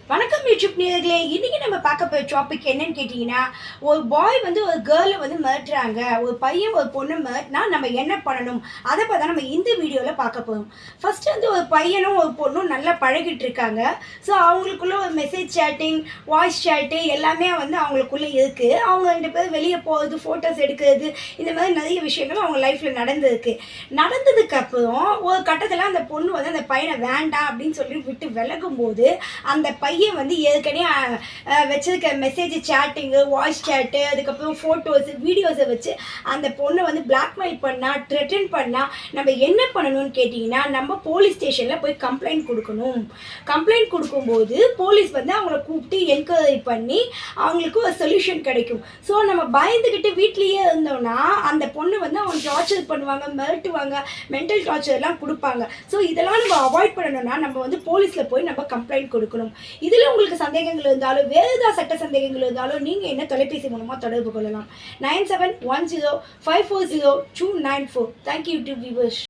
வணக்கம் யூடியூப் நேயர்களே. இன்னைக்கு நம்ம பார்க்க போகிற டாபிக் என்னன்னு கேட்டிங்கன்னா, ஒரு பாய் வந்து ஒரு கேர்ளை வந்து மிரட்டுறாங்க. ஒரு பையன் ஒரு பொண்ணு மிரட்டினா நம்ம என்ன பண்ணணும், அதை பார்த்தா நம்ம இந்த வீடியோவில் பார்க்க போகிறோம். ஃபர்ஸ்ட் வந்து ஒரு பையனும் ஒரு பொண்ணும் நல்லா பழகிட்டு இருக்காங்க. ஸோ அவங்களுக்குள்ள ஒரு மெசேஜ் சேட்டிங், வாய்ஸ் சேட்டு எல்லாமே வந்து அவங்களுக்குள்ளே இருக்குது. அவங்க 2 பேரும் வெளியே போகிறது, ஃபோட்டோஸ் எடுக்கிறது, இந்த மாதிரி நிறைய விஷயங்கள் அவங்க லைஃப்பில் நடந்திருக்கு. நடந்ததுக்கப்புறம் ஒரு கட்டத்தில் அந்த பொண்ணு வந்து அந்த பையனை வேண்டாம் அப்படின்னு சொல்லி விட்டு விலகும்போது, அந்த பையன் வந்து ஏற்கனவே வச்சிருக்க மெசேஜ் சேட்டிங்கு, வாய்ஸ் சேட்டு, அதுக்கப்புறம் ஃபோட்டோஸு, வீடியோஸை வச்சு அந்த பொண்ணை வந்து பிளாக்மெயில் பண்ணால், த்ரெட்டன் பண்ணால் நம்ம என்ன பண்ணணும்னு கேட்டிங்கன்னா, நம்ம போலீஸ் ஸ்டேஷனில் போய் கம்ப்ளைண்ட் கொடுக்கணும். கம்ப்ளைண்ட் கொடுக்கும்போது போலீஸ் வந்து அவங்கள கூப்பிட்டு என்கொயரி பண்ணி அவங்களுக்கு ஒரு சொல்யூஷன் கிடைக்கும். ஸோ நம்ம பயந்துக்கிட்டு வீட்லேயே இருந்தோம்னா அந்த பொண்ணு வந்து அவங்க டார்ச்சர் பண்ணுவாங்க, மிரட்டுவாங்க, மென்டல் டார்ச்சர்லாம் கொடுப்பாங்க. ஸோ இதெல்லாம் நம்ம அவாய்ட் பண்ணணும்னா நம்ம வந்து போலீஸில் போய் நம்ம கம்ப்ளைண்ட் கொடுக்கணும். இதில் உங்களுக்கு சந்தேகங்கள் இருந்தாலும், வேறு ஏதாவது சட்ட சந்தேகங்கள் இருந்தாலும் நீங்கள் என்ன தொலைபேசி மூலமாக தொடர்பு கொள்ளலாம். 9710540294. Thank you YouTube viewers.